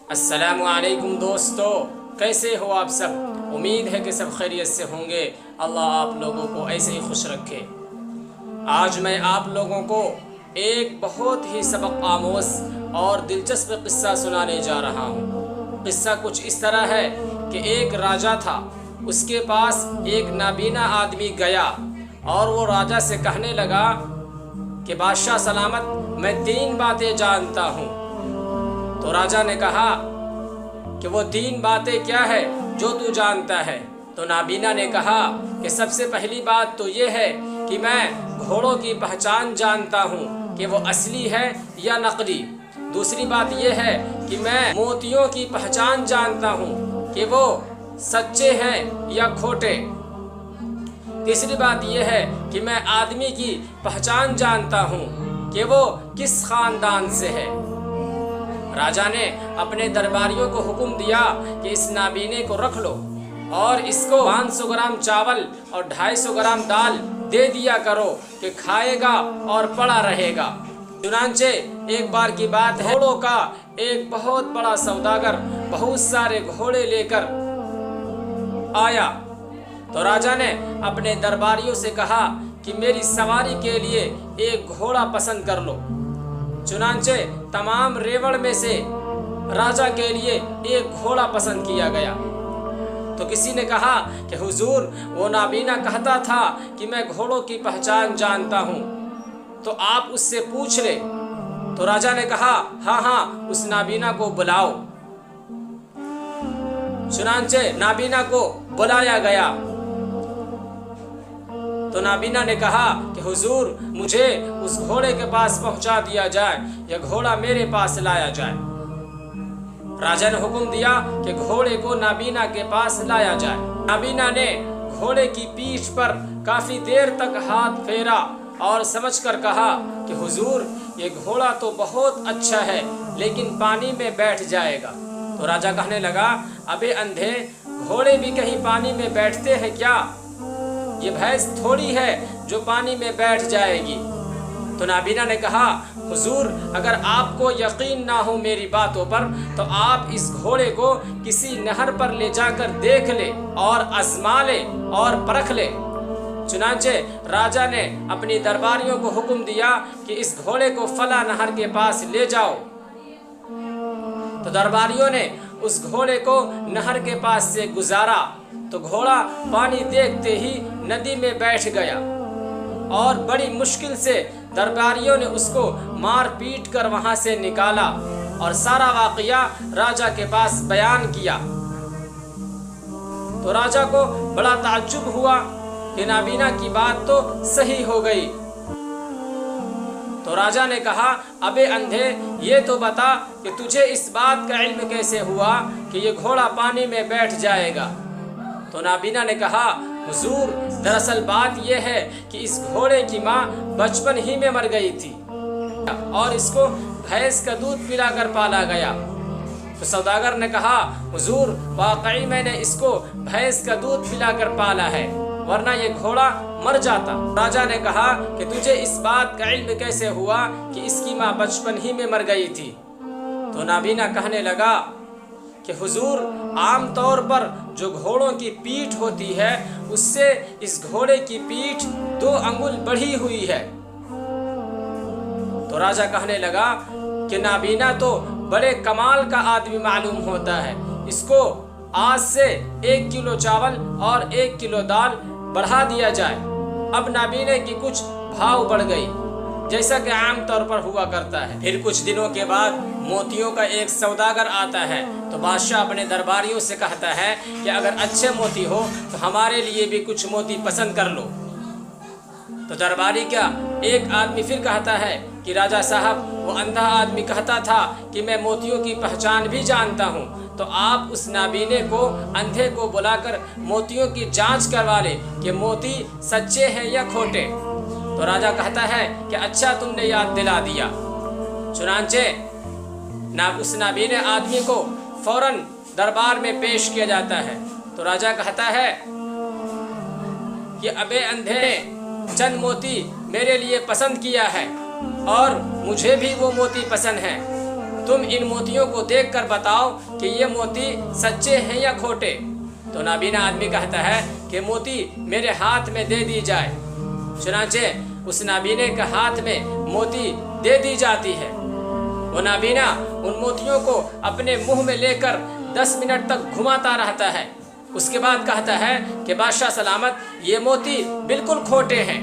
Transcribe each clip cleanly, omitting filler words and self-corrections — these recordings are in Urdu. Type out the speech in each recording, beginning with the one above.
السلام علیکم دوستو، کیسے ہو آپ سب؟ امید ہے کہ سب خیریت سے ہوں گے۔ اللہ آپ لوگوں کو ایسے ہی خوش رکھے۔ آج میں آپ لوگوں کو ایک بہت ہی سبق آموز اور دلچسپ قصہ سنانے جا رہا ہوں۔ قصہ کچھ اس طرح ہے کہ ایک راجا تھا، اس کے پاس ایک نابینا آدمی گیا اور وہ راجا سے کہنے لگا کہ بادشاہ سلامت، میں 3 باتیں جانتا ہوں۔ تو راجا نے کہا کہ وہ 3 باتیں کیا ہے جو تو جانتا ہے؟ تو نابینا نے کہا کہ سب سے پہلی بات تو یہ ہے کہ میں گھوڑوں کی پہچان جانتا ہوں کہ وہ اصلی ہے یا نقلی۔ دوسری بات یہ ہے کہ میں موتیوں کی پہچان جانتا ہوں کہ وہ سچے ہیں یا کھوٹے۔ تیسری بات یہ ہے کہ میں آدمی کی پہچان جانتا ہوں کہ وہ کس خاندان سے ہے۔ راجا نے اپنے درباریوں کو حکم دیا کہ اس نابینے کو رکھ لو اور اس کو 500 گرام چاول اور 250 گرام دال دے دیا کرو کہ کھائے گا اور پڑا رہے گا۔ چنانچہ ایک بار کی بات ہے، گھوڑوں کا ایک بہت بڑا سوداگر بہت سارے گھوڑے لے کر آیا۔ تو راجا نے اپنے درباریوں سے کہا کہ میری سواری کے لیے ایک گھوڑا پسند کر لو۔ چنانچہ تمام ریوڑ میں سے راجا کے لیے ایک گھوڑا پسند کیا گیا۔ تو کسی نے کہا کہ حضور، وہ نابینا کہتا تھا کہ میں گھوڑوں کی پہچان جانتا ہوں، تو آپ اس سے پوچھ لے۔ تو راجا نے کہا ہاں، اس نابینا کو بلاؤ۔ چنانچہ نابینا کو بلایا گیا۔ تو نابینا نے کہا کہ حضور، مجھے اس گھوڑے کے پاس پہنچا دیا جائے یا گھوڑا میرے پاس لایا جائے۔ راجا نے حکم دیا کہ گھوڑے کو نابینا کے پاس لایا جائے۔ نابینا نے گھوڑے کی پیٹھ پر کافی دیر تک ہاتھ پھیرا اور سمجھ کر کہا کہ حضور، یہ گھوڑا تو بہت اچھا ہے لیکن پانی میں بیٹھ جائے گا۔ تو راجا کہنے لگا، ابے اندھے، گھوڑے بھی کہیں پانی میں بیٹھتے ہیں کیا؟ یہ بھینس تھوڑی ہے جو پانی میں بیٹھ جائے گی۔ تو نابینا نے کہا، حضور، اگر آپ کو یقین نہ ہو میری باتوں پر تو آپ اس گھوڑے کو کسی نہر پر لے جا کر دیکھ لے اور آزما لے اور پرکھ لے۔ چنانچہ راجا نے اپنی درباریوں کو حکم دیا کہ اس گھوڑے کو فلاں نہر کے پاس لے جاؤ۔ تو درباریوں نے اس گھوڑے کو نہر کے پاس سے گزارا تو گھوڑا پانی دیکھتے ہی ندی میں بیٹھ گیا اور بڑی مشکل سے درباریوں نے اس کو مار پیٹ کر وہاں سے نکالا اور سارا واقعہ راجا کے پاس بیان کیا۔ تو راجا کو بڑا تعجب ہوا کہ نابینا کی بات تو صحیح ہو گئی۔ تو راجا نے کہا، ابے اندھے، یہ تو بتا کہ تجھے اس بات کا علم کیسے ہوا کہ یہ گھوڑا پانی میں بیٹھ جائے گا؟ تو نابینا نے کہا، حضور، دراصل بات یہ ہے کہ اس گھوڑے کی ماں بچپن ہی میں مر گئی تھی اور اس کو بھینس کا دودھ پلا کر پالا گیا۔ تو سوداگر نے کہا، حضور، واقعی میں نے اس کو بھینس کا دودھ پلا کر پالا ہے، ورنہ یہ گھوڑا مر جاتا۔ راجا نے کہا کہ تجھے اس بات کا علم کیسے ہوا کہ اس کی ماں بچپن ہی میں مر گئی تھی؟ تو نابینا کہنے لگا کہ حضور، عام طور پر جو گھوڑوں کی پیٹھ ہوتی ہے اس سے اس گھوڑے کی پیٹھ 2 انگل بڑھی ہوئی ہے۔ تو راجا کہنے لگا کہ نابینا تو بڑے کمال کا آدمی معلوم ہوتا ہے، اس کو آج سے 1 کلو چاول اور 1 کلو دال بڑھا دیا جائے۔ اب نابینے کی کچھ بھاؤ بڑھ گئی، جیسا کہ عام طور پر ہوا کرتا ہے۔ پھر کچھ دنوں کے بعد موتیوں کا ایک سوداگر آتا ہے تو بادشاہ اپنے درباریوں سے کہتا ہے کہ اگر اچھے موتی ہو تو ہمارے لیے بھی کچھ موتی پسند کر لو۔ تو درباری کا ایک آدمی پھر کہتا ہے کہ راجا صاحب، وہ اندھا آدمی کہتا تھا کہ میں موتیوں کی پہچان بھی جانتا ہوں، تو آپ اس نابینے کو، اندھے کو بلا کر موتیوں کی جانچ کروا لے کہ موتی سچے ہیں یا کھوٹے۔ تو راجا کہتا ہے کہ اچھا تم نے یاد دلا دیا۔ چنانچہ اس نابینے آدمی کو فوراً دربار میں پیش کیا جاتا ہے۔ تو راجا کہتا ہے کہ ابے اندھے، چند موتی میرے لیے پسند کیا ہے اور مجھے بھی وہ موتی پسند ہیں، تم ان موتیوں کو دیکھ کر بتاؤ کہ یہ موتی سچے ہیں یا کھوٹے۔ تو نابینا آدمی کہتا ہے کہ موتی میرے ہاتھ میں دے دی جائے۔ چنانچہ اس نابینے کے ہاتھ میں موتی دے دی جاتی ہے۔ وہ نابینا ان موتیوں کو اپنے منہ میں لے کر 10 منٹ تک گھماتا رہتا ہے۔ اس کے بعد کہتا ہے کہ بادشاہ سلامت یہ موتی بالکل کھوٹے ہیں۔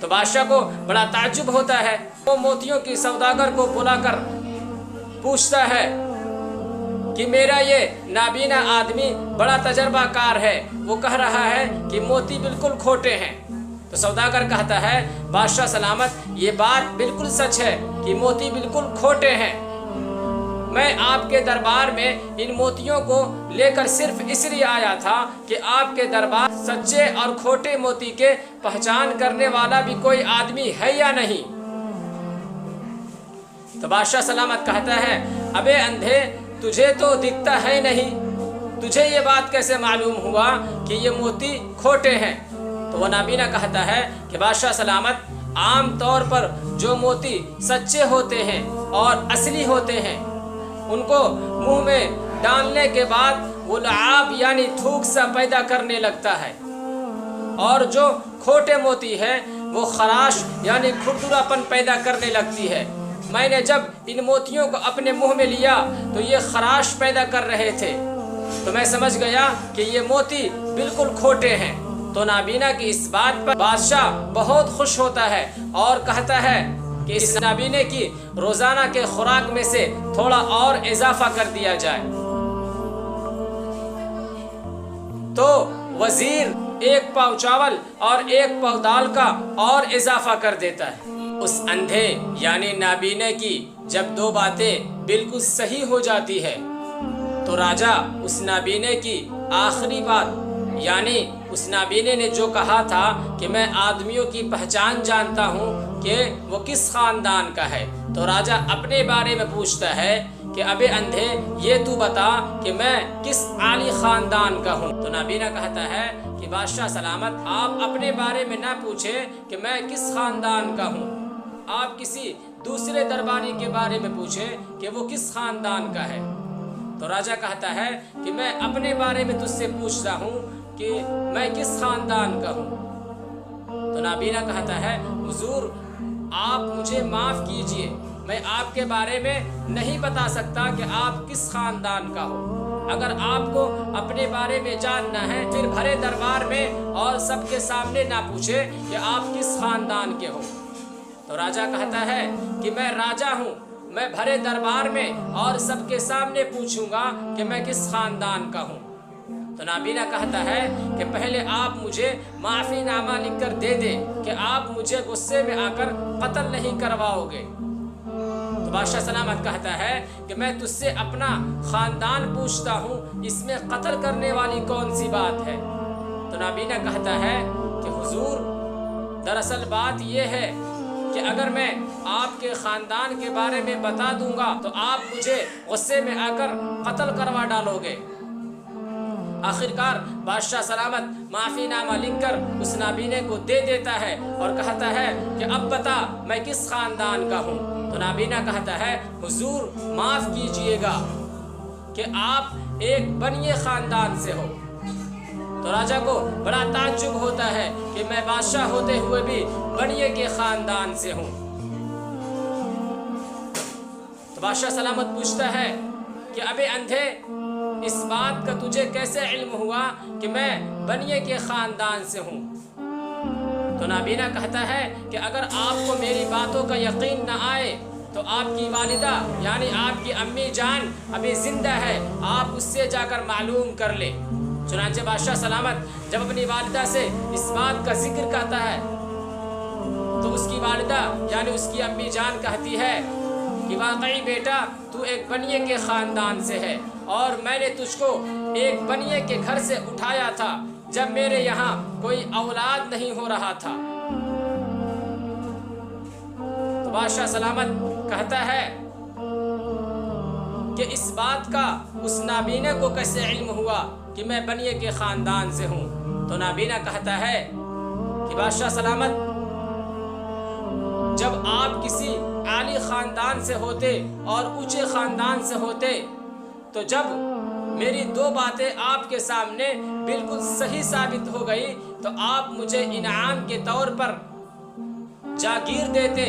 تو بادشاہ کو بڑا تعجب ہوتا ہے۔ وہ موتیوں کی سوداگر کو بلا کر پوچھتا ہے کہ میرا یہ نابینا آدمی بڑا تجربہ کار ہے، وہ کہہ رہا ہے کہ موتی بالکل کھوٹے ہیں۔ تو سوداگر کہتا ہے بادشاہ سلامت یہ بات بالکل سچ ہے کہ موتی بالکل کھوٹے ہیں۔ میں آپ کے دربار میں ان موتیوں کو لے کر صرف اس لیے آیا تھا کہ آپ کے دربار سچے اور کھوٹے موتی کے پہچان کرنے والا بھی کوئی آدمی ہے یا نہیں۔ تو بادشاہ سلامت کہتا ہے ابے اندھے، تجھے تو دکھتا ہے نہیں، تجھے یہ بات کیسے معلوم ہوا کہ یہ موتی کھوٹے ہیں؟ تو وہ نابینا کہتا ہے کہ بادشاہ سلامت عام طور پر جو موتی سچے ہوتے ہیں اور اصلی ہوتے ہیں ان کو منہ میں ڈالنے کے بعد وہ لعاب یعنی تھوک سا پیدا کرنے لگتا ہے، اور جو کھوٹے موتی ہے وہ خراش یعنی کھردرا پن پیدا کرنے لگتی ہے۔ میں نے جب ان موتیوں کو اپنے منہ میں لیا تو یہ خراش پیدا کر رہے تھے، تو میں سمجھ گیا کہ یہ موتی بالکل کھوٹے ہیں۔ تو نابینا کی اس بات پر بادشاہ بہت خوش ہوتا ہے اور کہتا ہے کہ اس نابینے کی روزانہ کے خوراک میں سے تھوڑا اور اضافہ کر دیا جائے۔ تو وزیر 1 پاؤ چاول اور 1 پاؤ دال کا اور اضافہ کر دیتا ہے۔ اس اندھے یعنی نابینے کی جب 2 باتیں بالکل صحیح ہو جاتی ہے تو راجا اس نابینے کی آخری بات یعنی اس نابینے نے جو کہا تھا کہ میں آدمیوں کی پہچان جانتا ہوں کہ وہ کس خاندان کا ہے، تو راجا اپنے بارے میں پوچھتا ہے کہ ابے اندھے یہ تو بتا کہ میں کس عالی خاندان کا ہوں۔ تو نابینا کہتا ہے کہ بادشاہ سلامت آپ اپنے بارے میں نہ پوچھے کہ میں کس خاندان کا ہوں، آپ کسی دوسرے درباری کے بارے میں پوچھے کہ وہ کس خاندان کا ہے۔ تو راجا کہتا ہے کہ میں اپنے بارے میں تجھ سے پوچھتا ہوں کہ میں کس خاندان کا ہوں۔ تو نابینا کہتا ہے حضور آپ مجھے معاف کیجئے، میں آپ کے بارے میں نہیں بتا سکتا کہ آپ کس خاندان کا ہو۔ اگر آپ کو اپنے بارے میں جاننا ہے پھر بھرے دربار میں اور سب کے سامنے نہ پوچھے کہ آپ کس خاندان کے ہو۔ تو راجا کہتا ہے کہ میں راجا ہوں، میں بھرے دربار میں اور سب کے سامنے پوچھوں گا کہ میں کس خاندان کا ہوں۔ تو نابینا کہتا ہے کہ پہلے آپ مجھے معافی نامہ لکھ کر دے دیں کہ آپ مجھے غصے میں آ کر قتل نہیں کرواؤ گے۔ تو بادشاہ سلامت کہتا ہے کہ میں تجھ سے اپنا خاندان پوچھتا ہوں، اس میں قتل کرنے والی کون سی بات ہے؟ تو نابینا کہتا ہے کہ حضور دراصل بات یہ ہے کہ اگر میں آپ کے خاندان کے بارے میں بتا دوں گا تو آپ مجھے غصے میں آ کر قتل کروا ڈالو گے۔ آخرکار بادشاہ سلامت معافی نامہ لکھ کر اس نابینے کو دے دیتا ہے اور کہتا ہے کہ اب بتا میں کس خاندان کا ہوں۔ تو نابینا کہتا ہے حضور معاف کیجئے گا کہ آپ ایک بنیے خاندان سے ہو۔ تو راجا کو بڑا تعجب ہوتا ہے کہ میں بادشاہ ہوتے ہوئے بھی بنیے کے خاندان سے ہوں۔ تو بادشاہ سلامت پوچھتا ہے کہ ابے اندھے اس بات کا تجھے کیسے علم ہوا کہ میں بنیے کے خاندان سے ہوں؟ تو نابینا کہتا ہے کہ اگر آپ کو میری باتوں کا یقین نہ آئے تو آپ کی والدہ یعنی آپ کی امی جان ابھی زندہ ہے، آپ اس سے جا کر معلوم کر لیں۔ چنانچہ بادشاہ سلامت جب اپنی والدہ سے اس بات کا ذکر کرتا ہے تو اس کی والدہ یعنی اس کی امی جان کہتی ہے کہ واقعی بیٹا تو ایک بنیے کے خاندان سے ہے اور میں نے تجھ کو ایک بنیے کے گھر سے اٹھایا تھا جب میرے یہاں کوئی اولاد نہیں ہو رہا تھا۔ تو بادشاہ سلامت کہتا ہے کہ اس بات کا اس نابینے کو کیسے علم ہوا کہ میں بنیے کے خاندان سے ہوں؟ تو نابینا کہتا ہے کہ بادشاہ سلامت جب آپ کسی عالی خاندان سے ہوتے اور اونچے خاندان سے ہوتے، تو جب میری دو باتیں آپ کے سامنے بالکل صحیح ثابت ہو گئی تو آپ مجھے انعام کے طور پر جاگیر دیتے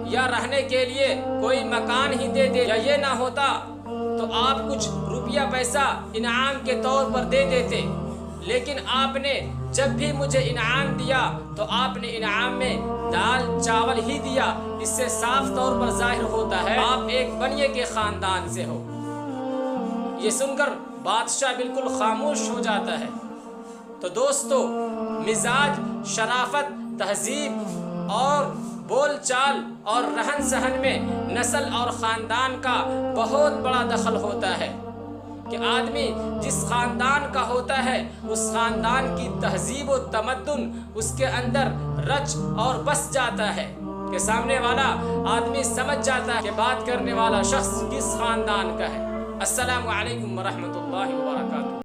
یا رہنے کے لیے کوئی مکان ہی دے دے، یا یہ نہ ہوتا تو آپ کچھ روپیہ پیسہ انعام کے طور پر دے دیتے۔ لیکن آپ نے جب بھی مجھے انعام دیا تو آپ نے انعام میں دال چاول ہی دیا۔ اس سے صاف طور پر ظاہر ہوتا ہے آپ ایک بنیے کے خاندان سے ہو۔ یہ سن کر بادشاہ بالکل خاموش ہو جاتا ہے۔ تو دوستو، مزاج، شرافت، تہذیب اور بول چال اور رہن سہن میں نسل اور خاندان کا بہت بڑا دخل ہوتا ہے کہ آدمی جس خاندان کا ہوتا ہے اس خاندان کی تہذیب و تمدن اس کے اندر رچ اور بس جاتا ہے کہ سامنے والا آدمی سمجھ جاتا ہے کہ بات کرنے والا شخص کس خاندان کا ہے۔ السلام علیکم ورحمۃ اللہ وبرکاتہ۔